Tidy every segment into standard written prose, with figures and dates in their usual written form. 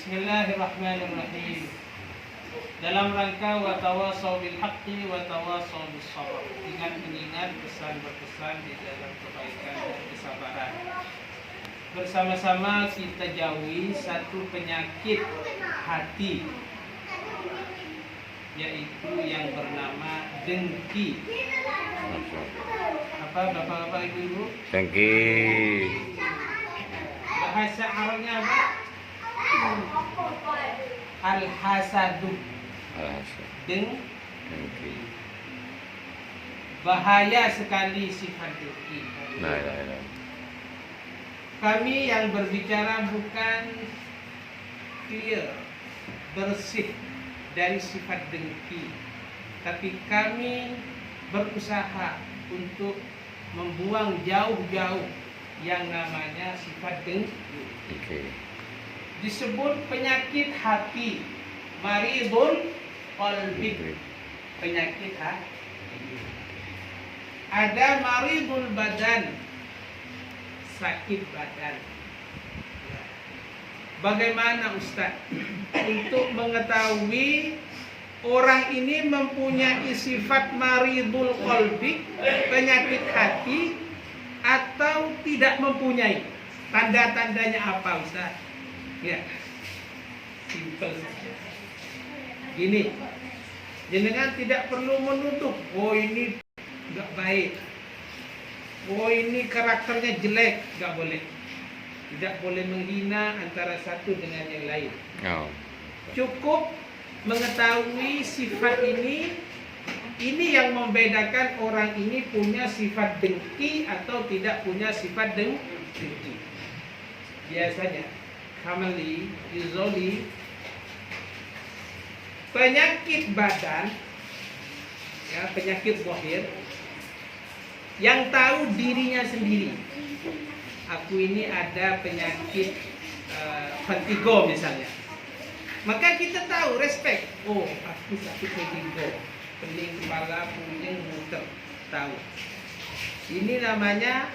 Bismillahirrahmanirrahim. Dalam rangka watawasau bil haqqi watawasau bis sabr. Ingat mengingat pesan berpesan di dalam kebaikan dan kesabaran. Bersama-sama kita jauhi satu penyakit hati, yaitu yang bernama dengki. Apa bapak-bapak ibu-ibu? Dengki. Bahasa Arabnya apa? Al-hasadu. Dengki. Bahaya sekali sifat dengki. Nah. Kami yang berbicara bukan clear, bersih dari sifat dengki, tapi kami berusaha untuk membuang jauh-jauh yang namanya sifat dengki. Okay. Disebut penyakit hati, maridul qalbi, penyakit hati. Ada maridul badan, sakit badan. Bagaimana Ustaz untuk mengetahui orang ini mempunyai sifat maridul qalbi, penyakit hati, atau tidak mempunyai? Tanda-tandanya apa Ustaz? Ya, simpel saja. Gini, jenengan tidak perlu menutup. Oh ini nggak baik. Oh ini karakternya jelek, nggak boleh. Tidak boleh menghina antara satu dengan yang lain. Oh. Cukup mengetahui sifat ini yang membedakan orang ini punya sifat dengki atau tidak punya sifat dengki. Biasanya, commonly, usually, penyakit badan, ya, penyakit zahir, yang tahu dirinya sendiri. Aku ini ada penyakit vertigo misalnya. Maka kita tahu, respect. Oh, aku sakit vertigo, pening kepala, pusing, muter. Tahu. Ini namanya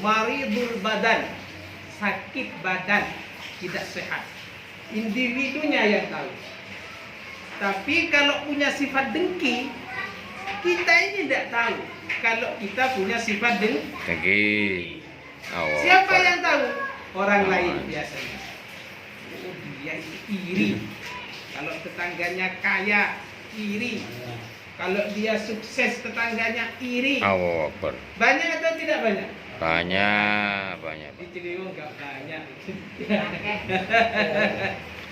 maridul badan, sakit badan, tidak sehat. Individunya yang tahu. Tapi kalau punya sifat dengki, kita ini tidak tahu. Kalau kita punya sifat Dengki. Oh, siapa yang tahu? Orang lain biasanya. Oh, dia iri. Kalau tetangganya kaya, iri. Kalau dia sukses, tetangganya iri. Oh, Banyak atau tidak banyak? Banyak. Di Ciliwung nggak banyak.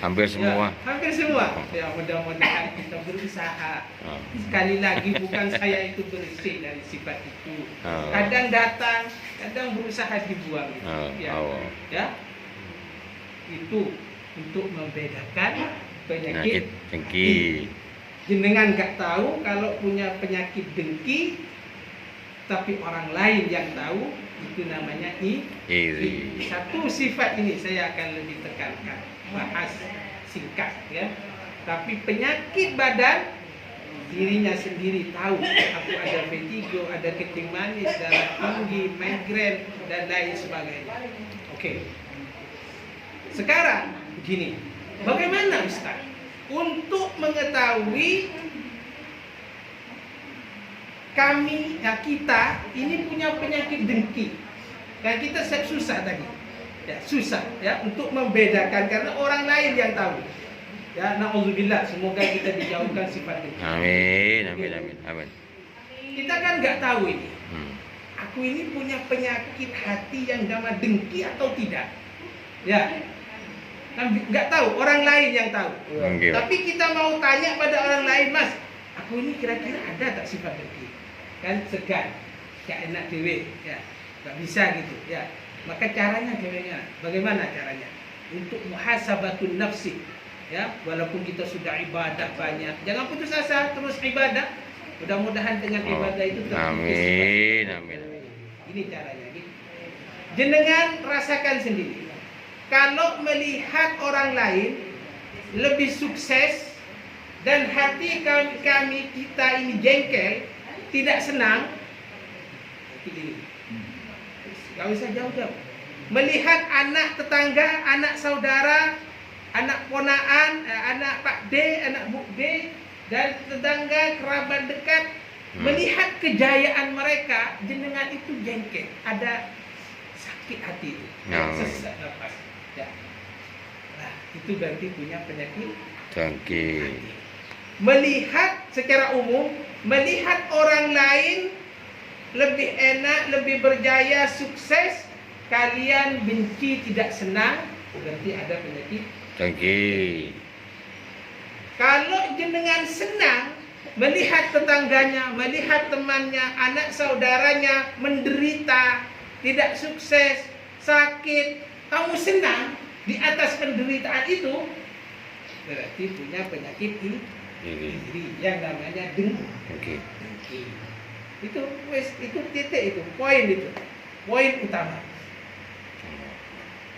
Hampir semua. Ya, hampir semua. Ya, mudah-mudahan kita berusaha. Sekali lagi, bukan saya itu bersih dari sifat itu. Kadang datang, kadang berusaha dibuang. Ya, itu untuk membedakan penyakit dengki. Jenengan nggak tahu kalau punya penyakit dengki, tapi orang lain yang tahu, itu namanya iri. Satu sifat ini saya akan lebih tekankan, bahas singkat ya. Tapi penyakit badan, dirinya sendiri tahu. Aku ada vertigo, ada kencing manis, darah tinggi, migrain, dan lain sebagainya. Oke. Sekarang begini, bagaimana Ustaz untuk mengetahui kita ini punya penyakit dengki? Dan kita susah tadi, ya susah ya untuk membedakan karena orang lain yang tahu. Ya, na'udzubillah, semoga kita dijauhkan sifat dengki. Amin. Kita kan nggak tahu ini. Aku ini punya penyakit hati yang nama dengki atau tidak? Ya, kan nggak tahu, orang lain yang tahu. Tapi kita mau tanya pada orang lain, Mas, aku ini kira-kira ada tak sifat dengki? Kan segan, gak enak dewe, ya, gak bisa gitu, ya. Maka caranya bagaimana caranya? Untuk muhasabatun nafsi, ya. Walaupun kita sudah ibadah banyak, jangan putus asa, terus ibadah. Mudah-mudahan dengan ibadah itu Amin. Ini caranya. Gitu. Jenengan rasakan sendiri. Kalau melihat orang lain lebih sukses dan hati kami kita ini jengkel, tidak senang, gak usah jauh-jauh. Melihat anak tetangga, anak saudara anak ponaan, anak Pak D, anak Bu D, dan tetangga kerabat dekat melihat kejayaan mereka, jenengan itu jengkel, ada sakit hati itu, sesak nafas. Ya. Nah, itu berarti punya penyakit Jangkit. melihat secara umum, melihat orang lain lebih enak, lebih berjaya, sukses, kalian benci, tidak senang, berarti ada penyakit Jangkit. Kalau jenengan senang melihat tetangganya, melihat temannya, anak saudaranya menderita, tidak sukses, sakit, kamu senang di atas penderitaan itu, berarti punya penyakit iri yang namanya dengki. Itu titik itu, poin itu. Poin utama.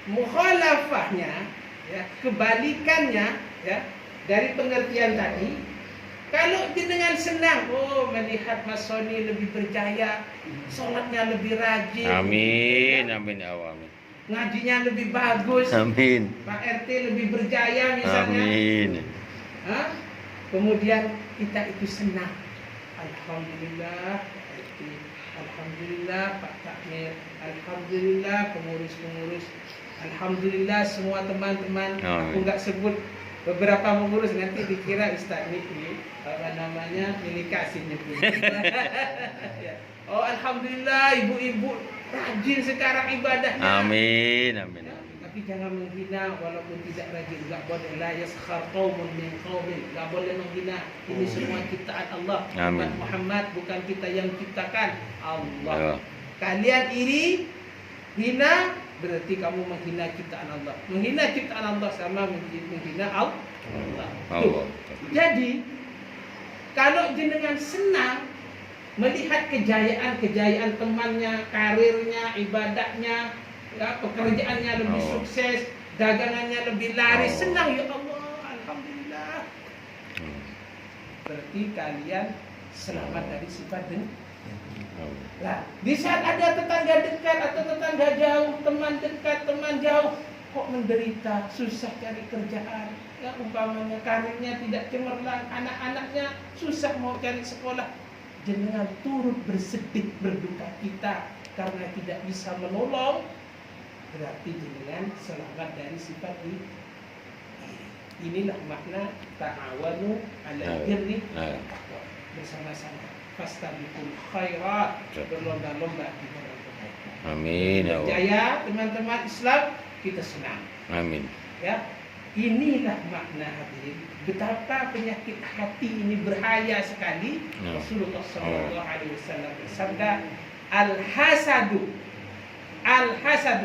Mukhalafahnya, ya, kebalikannya, ya, dari pengertian tadi, kalau jenengan senang, oh melihat Mas Soni lebih berjaya, sholatnya lebih rajin, Amin, amin ya Allah, amin. ngajinya lebih bagus, Amin. Pak RT lebih berjaya misalnya. Amin. Hah? Kemudian kita itu senang. Alhamdulillah Pak RT, alhamdulillah Pak Takmir, alhamdulillah pengurus-pengurus, alhamdulillah semua teman-teman. Aku nggak sebut beberapa pengurus, nanti dikira Ustaz ini apa namanya milik kasih nyebut. Ya. Oh alhamdulillah ibu-ibu rajin sekarang ibadahnya. Amin, amin. Ya, tapi jangan menghina walaupun tidak rajin. Enggak boleh la yaskhar qaumun min qaumin. Enggak boleh menghina. Ini semua ciptaan Allah. Amin. Muhammad bukan kita yang ciptakan, Allah. Ya. Kalian iri, hina, berarti kamu menghina ciptaan Allah. Menghina ciptaan Allah sama menghina Allah. Allah. Jadi kalau jenengan senang melihat kejayaan temannya, karirnya, ibadahnya, ya, pekerjaannya lebih sukses, dagangannya lebih laris, senang, ya Allah, alhamdulillah. Berarti kalian selamat dari sifat dengki. Nah, di saat ada tetangga dekat atau tetangga jauh, teman dekat, teman jauh, kok menderita, susah cari kerjaan, ya umpamanya karirnya tidak cemerlang, anak-anaknya susah mau cari sekolah, jenengan turut bersedih, berduka cita karena tidak bisa menolong, berarti jenengan selamat dari sifat ini. Inilah makna ta'awanu 'alal birri wat taqwa, bersama-sama. Fastabiqul khairat, berlomba-lomba di dalam kebaikan. Amin ya Allah. Jaya teman-teman Islam, kita senang. Amin. Ya, inilah makna hadirin. Betapa penyakit hati ini berbahaya sekali. Rasulullah SAW bersabda, al-hasadu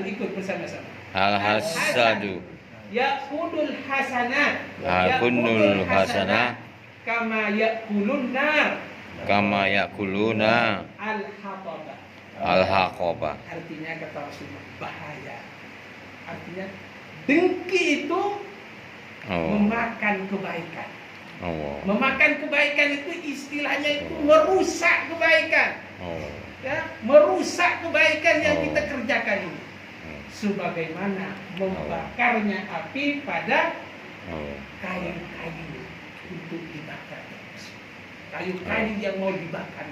ikut bersama-sama. Al-hasadu Ya'kulul hasanat. Ya'kulul hasanat Kama ya'kulun nar. kama yakuluna Al-haqaba. al-haqaba. Artinya kata Rasulullah bahaya. Artinya dengki itu memakan kebaikan. Memakan kebaikan itu istilahnya itu merusak kebaikan. Ya, merusak kebaikan yang kita kerjakan ini. Sebagaimana membakarnya api pada kayu-kayu untuk dibakar. Kayu-kayu yang mau dibakar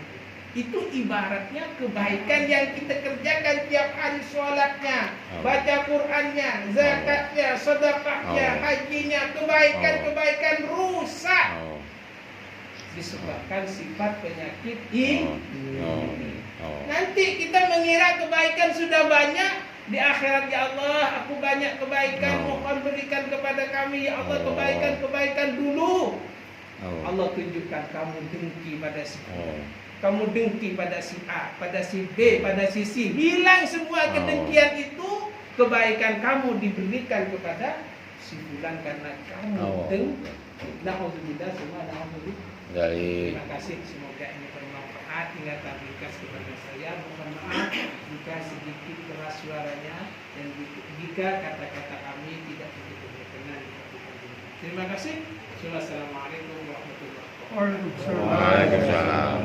itu ibaratnya kebaikan yang kita kerjakan tiap hari, sholatnya, baca Qur'annya, zakatnya, sedekahnya, hajinya, kebaikan rusak disebabkan sifat penyakit ini. Nanti kita mengira kebaikan sudah banyak, di akhirat, ya Allah aku banyak kebaikan, mohon berikan kepada kami ya Allah kebaikan dulu. Allah tunjukkan kamu dengki pada si A, kamu dengki pada si A, pada si B, pada si C, hilang semua kedengkian itu, kebaikan kamu diberikan kepada si fulan karena kamu dengki. Na'udzubillah, semua na'udzubillah. Terima kasih, semoga ini bermanfaat. Ingatan ringkas kepada saya, mohon maaf jika sedikit keras suaranya dan jika kata-kata kami tidak begitu berkenan di hati kalian. Terima kasih. Assalamualaikum warahmatullahi wabarakatuh. Waalaikumsalam.